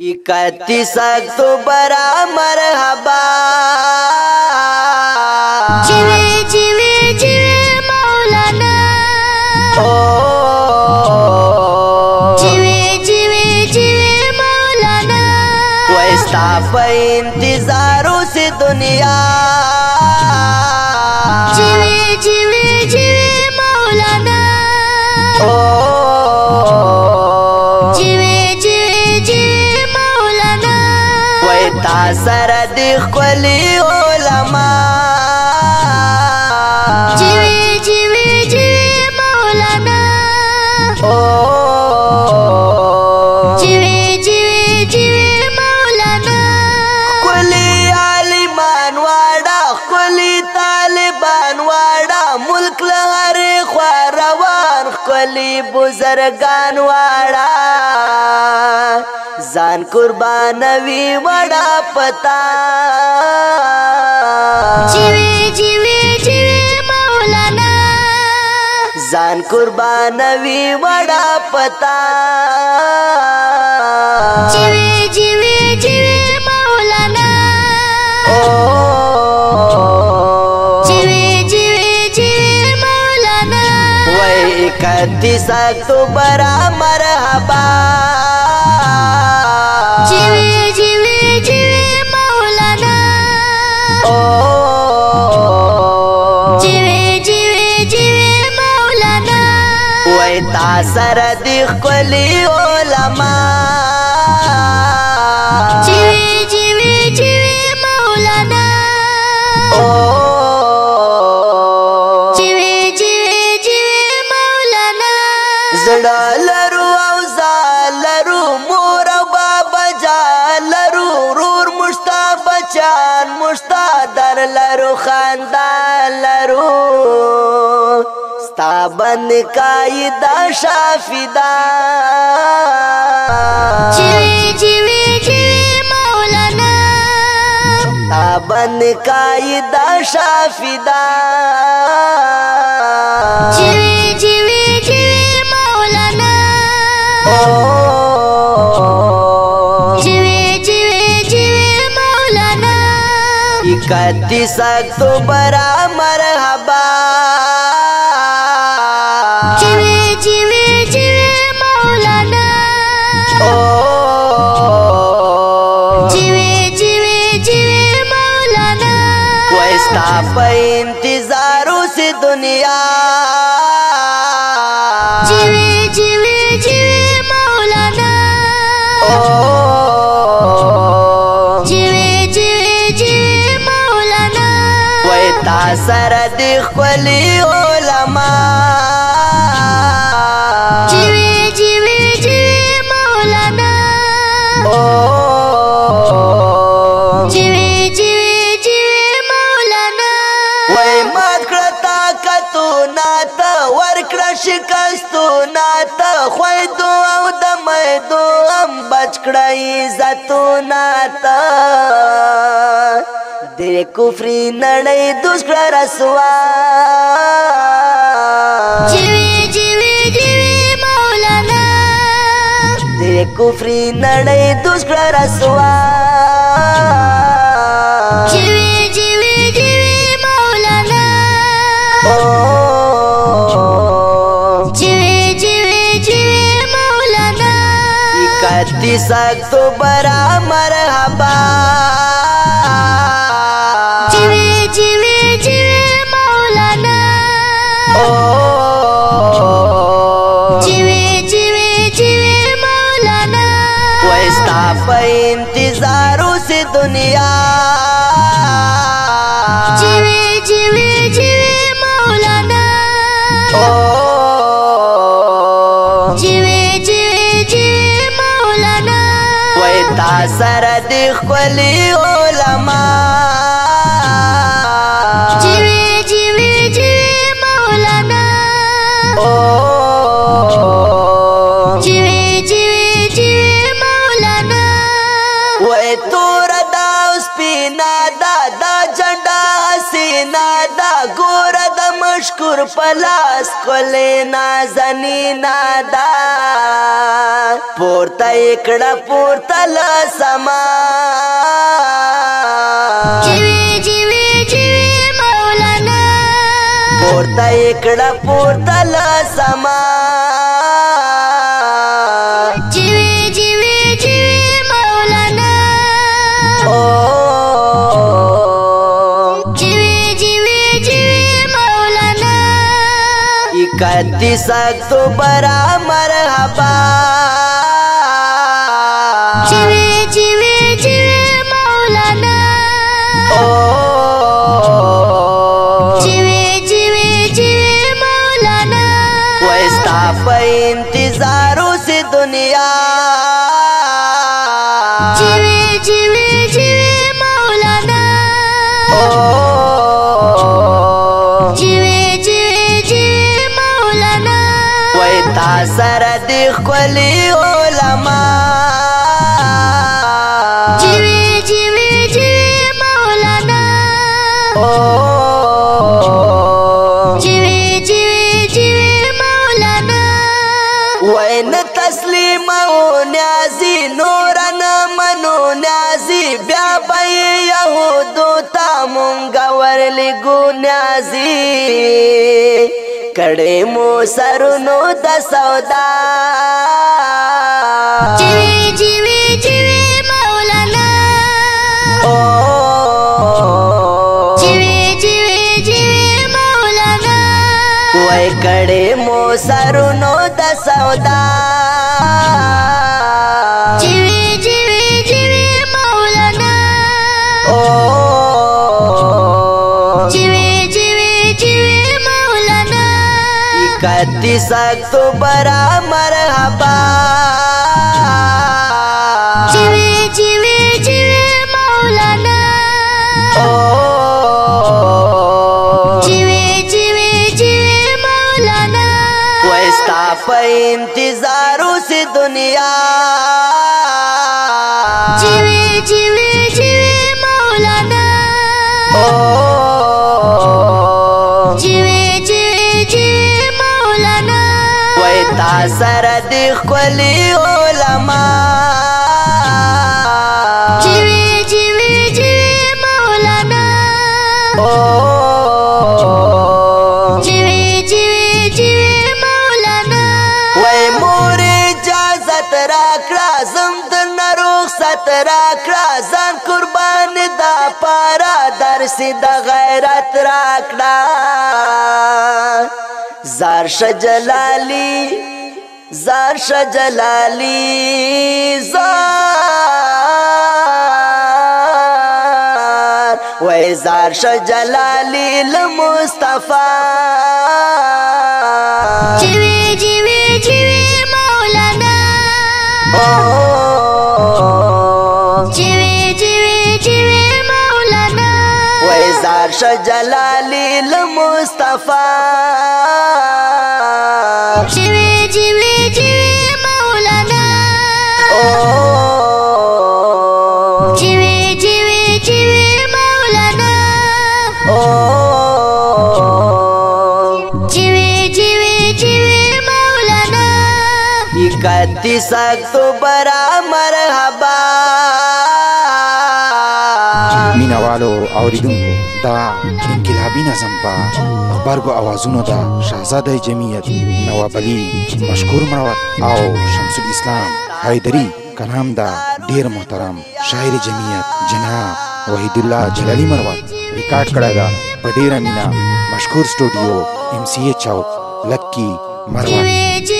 31 अक्टूबर मरहबा जीवे जीवे जीवे मौलाना जीवे जीवे जीवे मौलाना वैस्ता पे इंतजारों से दुनिया जीवे जीवे जीवे मौलाना जीवे जीवे जीवे मौलाना वैता सरद खुली उलमा जीवे जीवे जीवे मौलाना जीवे जीवे जीवे मौलाना खुली आलिमान वाड़ा खुली तालिबान वाड़ा मुल्क लहरे ख्वारवान खुली बुजुर्गान वाड़ा जान कुर्बानवी वड़ा पता जीवे जीवे जीवे मौलाना जान कुर्बानवी वड़ा पता जीवे जीवे जीवे मौलाना जीवे जीवे जीवे मौलाना वही 31 अक्टूबर मरहबा जीवे जीवे जीवे मौलाना जीवे जीवे जीवे मौलाना वैता सरद खुली उलमा जीवे जीवे जीवे मौलाना जीवे जीवे जीवे मौलाना जड़ा लरू औजा लरू मोर बाबा जा लरू रूर मुश्ता बचान मुश्ता दर लरू खानदान लरू स्ताबन कायदा शाफिदा जीवे जीवे जीवे मौलाना स्ताबन कायदा शाफिदा जीवे जीवे जीवे मौलाना जीवे जीवे जीवे मौलाना 31 अक्टूबर मरहबा जीवे जीवे जीवे मौलाना जीवे जीवे जीवे मौलाना वैस्ता पे इंतजारों से दुनिया जीवे जीवे जीवे मौलाना जीवे जीवे जीवे मौलाना वैता सरद खुली उलमा जीवे जीवे जीवे मौलाना जीवे जीवे जीवे मौलाना वै मत करता कतु नात वर्कर शिकस्तु नात ख्वैदो औ दमैदो हम बचकड़ा इज्जतु नात दे कुफ्री नड़ै दुष्कर रसवा जीवे जीवे जीवे मौलाना दे कुफ्री नड़ै दुष्कर रसवा जीवे जीवे जीवे मौलाना जीवे जीवे जीवे मौलाना 31 अक्टूबर मरहबा जीवे जीवे जीवे मौलाना जीवे जीवे जीवे मौलाना वैस्ता पे इंतजारों से दुनिया जीवे जीवे जीवे मौलाना जीवे जीवे जीवे मौलाना वैता सरद खुली उलमा जीवे जीवे जीवे मौलाना जीवे जीवे जीवे मौलाना वै तोर दाउस पीना दादा झंडा हसीना दा गोर द मशकुर पलास कोले नाजनी नादा पोर्ता इकड़ा पोर्ता سما جیوی جیوی جیوی مولانا پورته اکڑا پورته لسما جیوی جیوی جیوی مولانا جیوی جیوی جیوی مولانا 31 اکتوبر مرحبا جیوی جیوی جیوی مولانا جیوی جیوی جیوی مولانا وستا په انتظارو سے دنیا جیوی جیوی جیوی مولانا جیوی جیوی جیوی مولانا وای تا سره د ښکلي علما جیوی جیوی جیوی مولانا جیوی جیوی جیوی مولانا وای نه تسلیم او نیازی نور نه منو نیازی بیا به یهودو ته مونږ ورلګو نیازی کړې مو سرونو د سودا جیوی جیوی جیوی مولانا جیوی جیوی جیوی مولانا وای کړې مو سرونو د سودا جیوی جیوی جیوی مولانا جیوی جیوی جیوی مولانا 31 اکتوبر مرحبا جیوی جیوی جیوی مولانا جیوی جیوی جیوی مولانا وستا په انتظارو سے دنیا جیوی جیوی جیوی مولانا جیوی جیوی جیوی مولانا وای تا سره د ښکلي علما جیوی جیوی جیوی مولانا جیوی جیوی جیوی مولانا وای مور اجازت راکړه زم درنه رخصت راکړه ځان قربان دا پاره درسي د غیرت راکړه زار شه جلالی زار شه جلالی زار وای زار شه جلالی لمصطفی جیوی جیوی جیوی مولانا جیوی جیوی جیوی مولانا وای زار شه جلالی لمصطفی جیوی جیوی جیوی مولانا جیوی جیوی جیوی مولانا جیوی جیوی جیوی مولانا 31 اکتوبر مرحبا مینوالو اوریدونکو دا انقلابی نظم په غبرګو اوازونو دا شاهزاده جمعیت نواب علي مشکور مروت او شمس الاسلام حیدری کلام دا ډیر محترم شاعر جمعیت جناب وحید الله جلالی مروت ریکارډ کړی دا په ډیره مینا مشکور سټوډیو MCA چوک لکی مروت